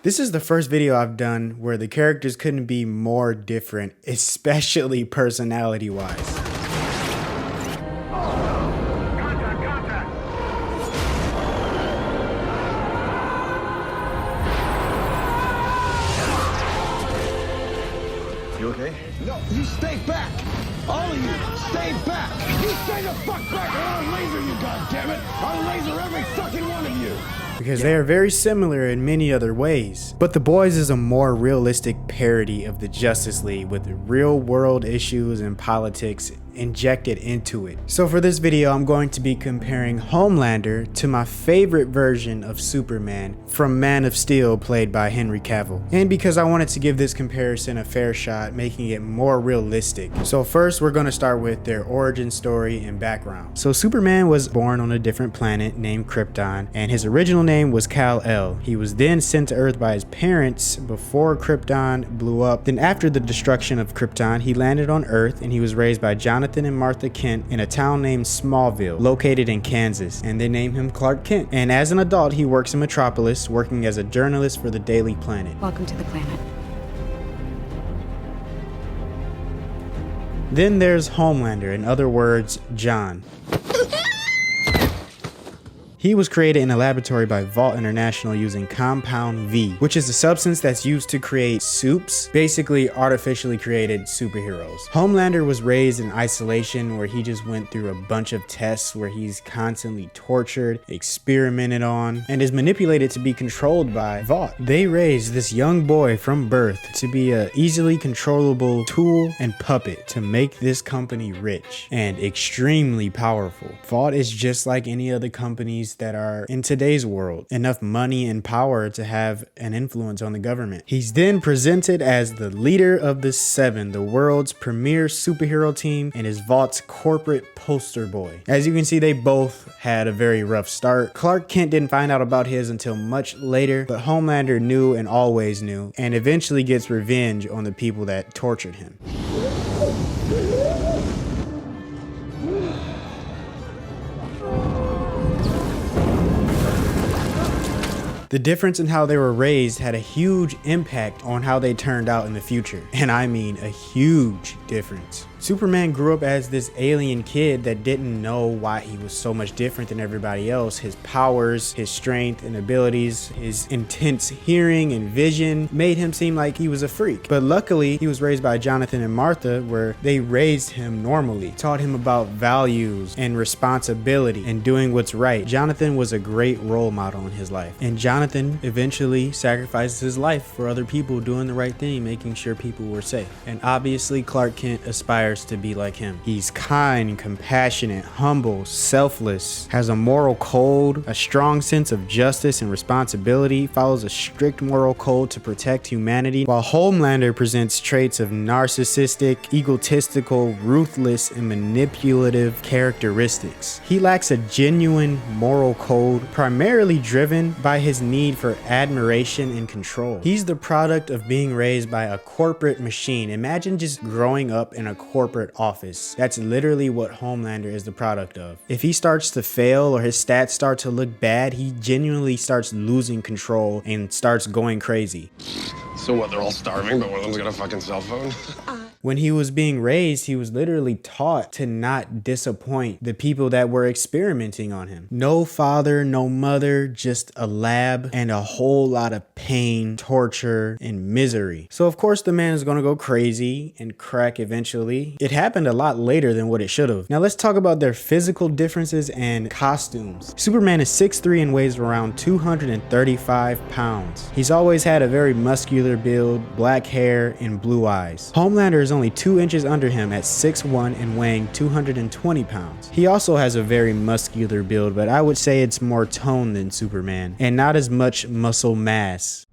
This is the first video I've done where the characters couldn't be more different, especially personality-wise. You okay? No, you stay back! All of you, stay back! You stay the fuck back or I'll laser you, goddammit! I'll laser every fucking one of you! Because they are very similar in many other ways. But The Boys is a more realistic parody of the Justice League with real world issues and politics injected into it. So for this video, I'm going to be comparing Homelander to my favorite version of Superman from Man of Steel, played by Henry Cavill. And because I wanted to give this comparison a fair shot, making it more realistic. So first, we're going to start with their origin story and background. So Superman was born on a different planet named Krypton, and his original name was Kal-El. He was then sent to Earth by his parents before Krypton blew up. Then after the destruction of Krypton, he landed on Earth and he was raised by Jonathan and Martha Kent in a town named Smallville, located in Kansas, and they named him Clark Kent. And as an adult, he works in Metropolis, working as a journalist for the Daily Planet. Welcome to the planet. Then there's Homelander, in other words, John. He was created in a laboratory by Vought International using Compound V, which is a substance that's used to create soups, basically artificially created superheroes. Homelander was raised in isolation, where he just went through a bunch of tests where he's constantly tortured, experimented on, and is manipulated to be controlled by Vought. They raised this young boy from birth to be an easily controllable tool and puppet to make this company rich and extremely powerful. Vought is just like any other companies that are in today's world, enough money and power to have an influence on the government. He's then presented as the leader of the Seven, the world's premier superhero team, and is Vaught's corporate poster boy. As you can see, they both had a very rough start. Clark Kent didn't find out about his until much later, but Homelander knew and always knew, and eventually gets revenge on the people that tortured him. The difference in how they were raised had a huge impact on how they turned out in the future. And I mean a huge difference. Superman grew up as this alien kid that didn't know why he was so much different than everybody else. His powers, his strength and abilities, his intense hearing and vision made him seem like he was a freak. But luckily, he was raised by Jonathan and Martha, where they raised him normally, taught him about values and responsibility and doing what's right. Jonathan was a great role model in his life. And Jonathan eventually sacrificed his life for other people, doing the right thing, making sure people were safe. And obviously, Clark Kent aspires to be like him. He's kind, compassionate, humble, selfless, has a moral code, a strong sense of justice and responsibility, follows a strict moral code to protect humanity, while Homelander presents traits of narcissistic, egotistical, ruthless, and manipulative characteristics. He lacks a genuine moral code, primarily driven by his need for admiration and control. He's the product of being raised by a corporate machine. Imagine just growing up in a corporate office. That's literally what Homelander is the product of. If he starts to fail or his stats start to look bad, he genuinely starts losing control and starts going crazy. So what, they're all starving, but one of them's got a fucking cell phone? When he was being raised, he was literally taught to not disappoint the people that were experimenting on him. No father, no mother, just a lab and a whole lot of pain, torture, and misery. So of course the man is gonna go crazy and crack eventually. It happened a lot later than what it should have. Now let's talk about their physical differences and costumes. Superman is 6'3" and weighs around 235 pounds. He's always had a very muscular build, black hair, and blue eyes. Homelander is only 2 inches under him at 6'1" and weighing 220 pounds. He also has a very muscular build, but I would say it's more toned than Superman, and not as much muscle mass.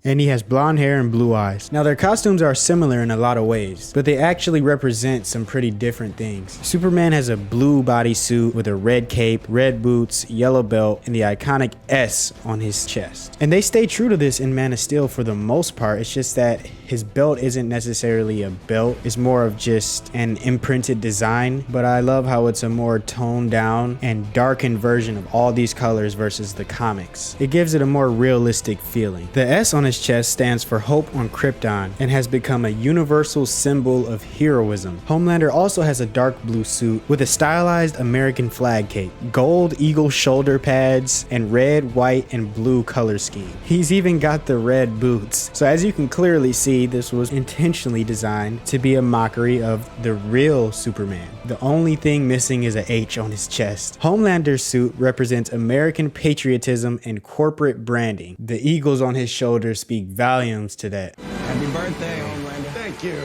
and he has blonde hair and blue eyes. Now their costumes are similar in a lot of ways, but they actually represent some pretty different things. Superman has a blue bodysuit with a red cape, red boots, yellow belt, and the iconic S on his chest. And they stay true to this in Man of Steel for the most part. It's just that his belt isn't necessarily a belt, it's more of just an imprinted design, but I love how it's a more toned down and darkened version of all these colors versus the comics. It gives it a more realistic feeling. The S on his chest stands for Hope on Krypton and has become a universal symbol of heroism. Homelander also has a dark blue suit with a stylized American flag cape, gold eagle shoulder pads, and red, white, and blue color scheme. He's even got the red boots. So as you can clearly see, this was intentionally designed to be a mockery of the real Superman. The only thing missing is an H on his chest. Homelander's suit represents American patriotism and corporate branding. The eagles on his shoulders speak volumes to that. Happy birthday, Homelander. Thank you.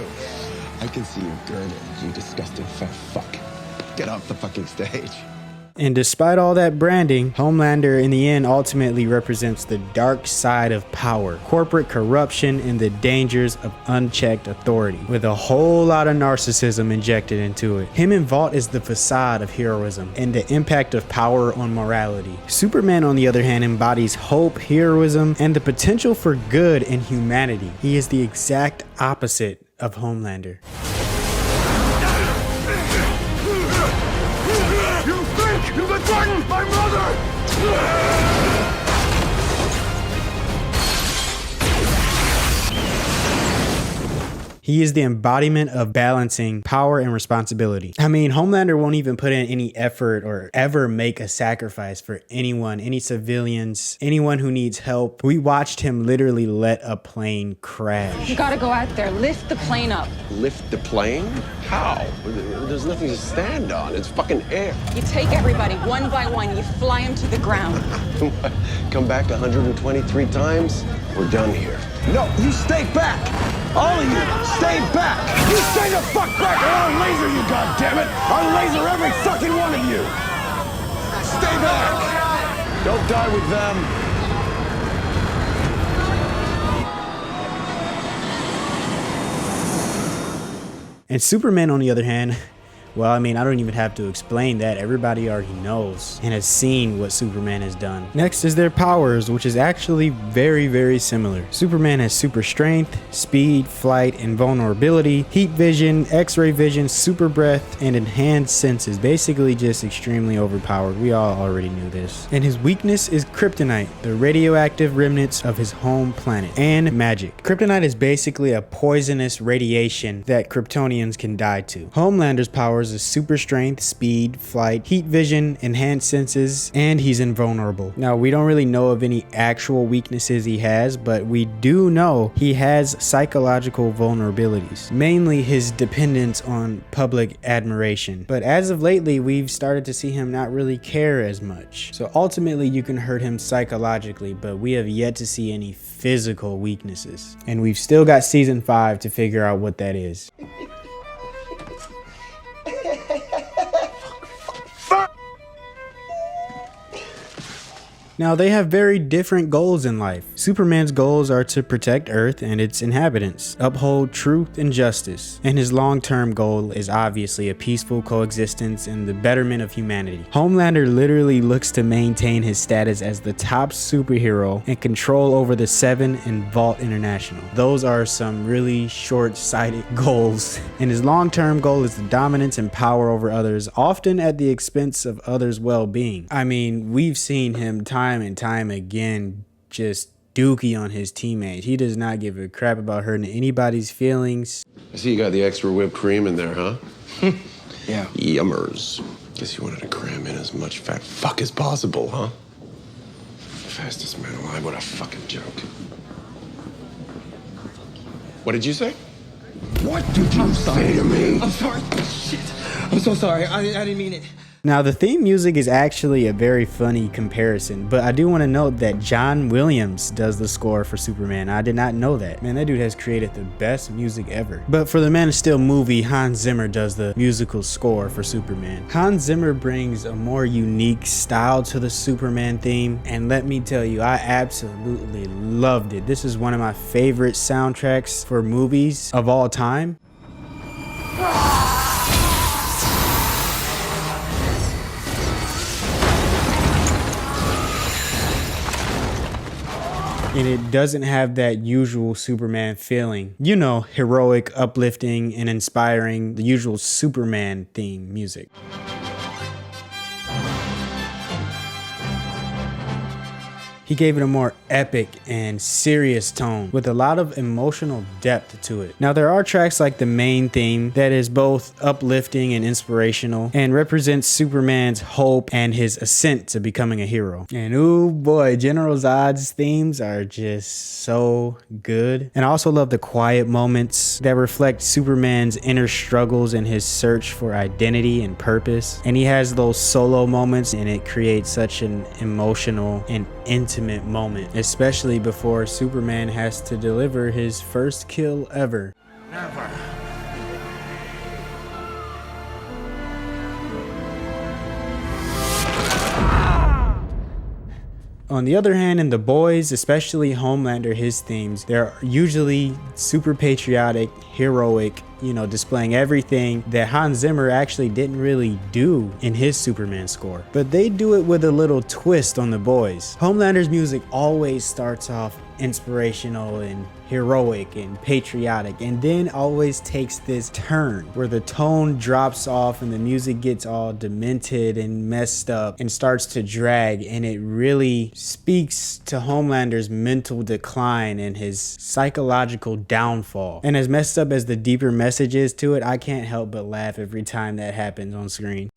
I can see your girdle, you disgusting fat fuck. Get off the fucking stage. And despite all that branding, Homelander in the end ultimately represents the dark side of power, corporate corruption, and the dangers of unchecked authority, with a whole lot of narcissism injected into it. Him and Vought is the facade of heroism and the impact of power on morality. Superman, on the other hand, embodies hope, heroism, and the potential for good in humanity. He is the exact opposite of Homelander. You can threaten my mother! He is the embodiment of balancing power and responsibility. I mean, Homelander won't even put in any effort or ever make a sacrifice for anyone, any civilians, anyone who needs help. We watched him literally let a plane crash. You gotta go out there, lift the plane up. Lift the plane? How? There's nothing to stand on. It's fucking air. You take everybody one by one, you fly them to the ground. Come back 123 times? We're done here. No, you stay back! All of you, stay back! You stay the fuck back or I'll laser you, goddammit! I'll laser every fucking one of you! Stay back! Don't die with them. And Superman, on the other hand, well, I mean, I don't even have to explain that. Everybody already knows and has seen what Superman has done. Next is their powers, which is actually very, very similar. Superman has super strength, speed, flight, invulnerability, heat vision, x-ray vision, super breath, and enhanced senses. Basically just extremely overpowered. We all already knew this. And his weakness is kryptonite, the radioactive remnants of his home planet, and magic. Kryptonite is basically a poisonous radiation that Kryptonians can die to. Homelander's powers is super strength, speed, flight, heat vision, enhanced senses, and he's invulnerable. Now, we don't really know of any actual weaknesses he has, but we do know he has psychological vulnerabilities, mainly his dependence on public admiration. But as of lately, we've started to see him not really care as much. So ultimately, you can hurt him psychologically, but we have yet to see any physical weaknesses. And we've still got season 5 to figure out what that is. Now, they have very different goals in life. Superman's goals are to protect Earth and its inhabitants, uphold truth and justice, and his long-term goal is obviously a peaceful coexistence and the betterment of humanity. Homelander literally looks to maintain his status as the top superhero and control over the Seven and Vought International. Those are some really short-sighted goals, and his long-term goal is the dominance and power over others, often at the expense of others' well-being. I mean, we've seen him time and time again just dookie on his teammates. He does not give a crap about hurting anybody's feelings. I see you got the extra whipped cream in there, huh? Yeah. Yummers. Guess you wanted to cram in as much fat fuck as possible, huh? Fastest man alive, what a fucking joke. What did you say? What did you say to me? I'm sorry. Shit. I'm so sorry. I didn't mean it. Now, the theme music is actually a very funny comparison, but I do want to note that John Williams does the score for Superman. I did not know that. Man, that dude has created the best music ever. But for the Man of Steel movie, Hans Zimmer does the musical score for Superman. Hans Zimmer brings a more unique style to the Superman theme, and let me tell you, I absolutely loved it. This is one of my favorite soundtracks for movies of all time. And it doesn't have that usual Superman feeling. You know, heroic, uplifting, and inspiring, the usual Superman theme music. He gave it a more epic and serious tone with a lot of emotional depth to it. Now, there are tracks like the main theme that is both uplifting and inspirational and represents Superman's hope and his ascent to becoming a hero. And oh boy, General Zod's themes are just so good. And I also love the quiet moments that reflect Superman's inner struggles and his search for identity and purpose. And he has those solo moments, and it creates such an emotional and intimate moment, especially before Superman has to deliver his first kill ever. Never. On the other hand, in The Boys, especially Homelander, his themes, they're usually super patriotic, heroic, you know, displaying everything that Hans Zimmer actually didn't really do in his Superman score. But they do it with a little twist on The Boys. Homelander's music always starts off inspirational and heroic and patriotic, and then always takes this turn where the tone drops off and the music gets all demented and messed up and starts to drag, and it really speaks to Homelander's mental decline and his psychological downfall. And as messed up as the deeper message is to it, I can't help but laugh every time that happens on screen.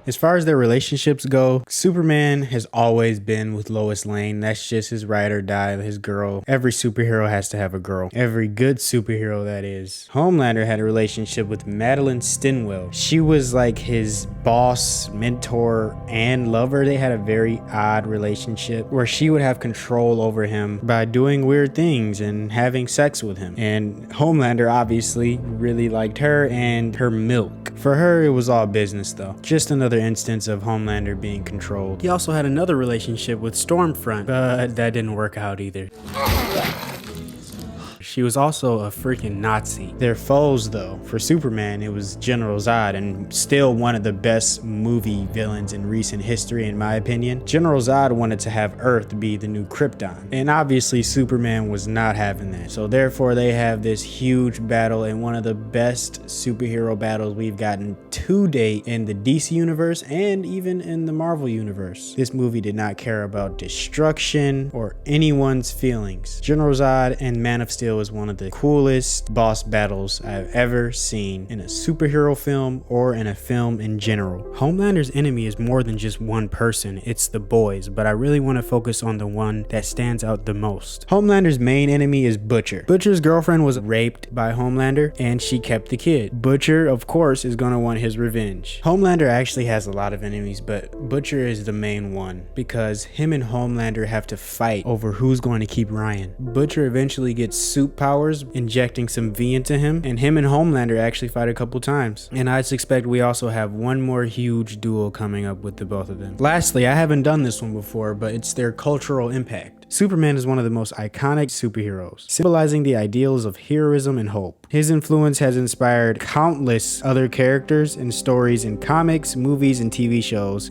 As far as their relationships go, Superman has always been with Lois Lane. That's just his ride or die, his girl. Every superhero has to have a girl. Every good superhero, that is. Homelander had a relationship with Madeline Stinwell. She was like his boss, mentor, and lover. They had a very odd relationship where she would have control over him by doing weird things and having sex with him. And Homelander obviously really liked her and her milk. For her, it was all business though. Just another instance of Homelander being controlled. He also had another relationship with Stormfront, but that didn't work out either. She was also a freaking Nazi. Their foes though, for Superman, it was General Zod, and still one of the best movie villains in recent history in my opinion. General Zod wanted to have Earth be the new Krypton, and obviously Superman was not having that. So therefore they have this huge battle, and one of the best superhero battles we've gotten to date in the DC universe and even in the Marvel universe. This movie did not care about destruction or anyone's feelings. General Zod and Man of Steel was one of the coolest boss battles I've ever seen in a superhero film or in a film in general. Homelander's enemy is more than just one person, it's the boys, but I really want to focus on the one that stands out the most. Homelander's main enemy is Butcher. Butcher's girlfriend was raped by Homelander and she kept the kid. Butcher, of course, is going to want his revenge. Homelander actually has a lot of enemies, but Butcher is the main one because him and Homelander have to fight over who's going to keep Ryan. Butcher eventually gets suit powers, injecting some V into him, and him and Homelander actually fight a couple times. And I suspect we also have one more huge duel coming up with the both of them. Lastly, I haven't done this one before, but it's their cultural impact. Superman is one of the most iconic superheroes, symbolizing the ideals of heroism and hope. His influence has inspired countless other characters and stories in comics, movies, and TV shows,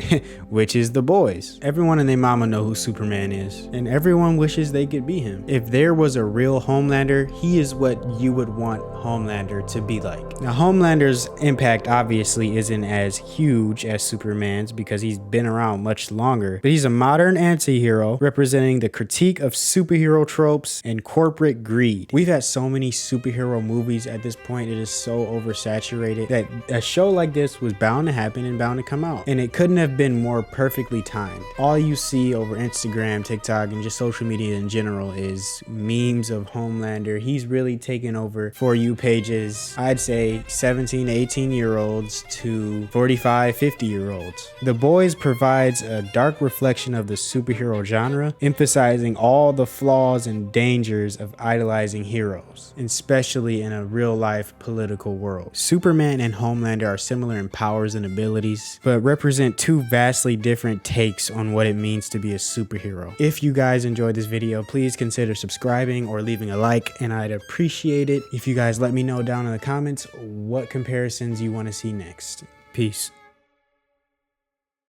which is The Boys. Everyone and their mama know who Superman is, and everyone wishes they could be him. If there was a real Homelander, he is what you would want Homelander to be like. Now, Homelander's impact obviously isn't as huge as Superman's because he's been around much longer, but he's a modern anti-hero representing the critique critique of superhero tropes and corporate greed. We've had so many superhero movies at this point, it is so oversaturated that a show like this was bound to happen and bound to come out. And it couldn't have been more perfectly timed. All you see over Instagram, TikTok, and just social media in general is memes of Homelander. He's really taken over For You pages, I'd say 17, 18-year-olds to 45, 50-year-olds. The Boys provides a dark reflection of the superhero genre, emphasizing all the flaws and dangers of idolizing heroes, especially in a real-life political world. Superman and Homelander are similar in powers and abilities, but represent two vastly different takes on what it means to be a superhero. If you guys enjoyed this video, please consider subscribing or leaving a like, and I'd appreciate it if you guys let me know down in the comments what comparisons you want to see next. Peace.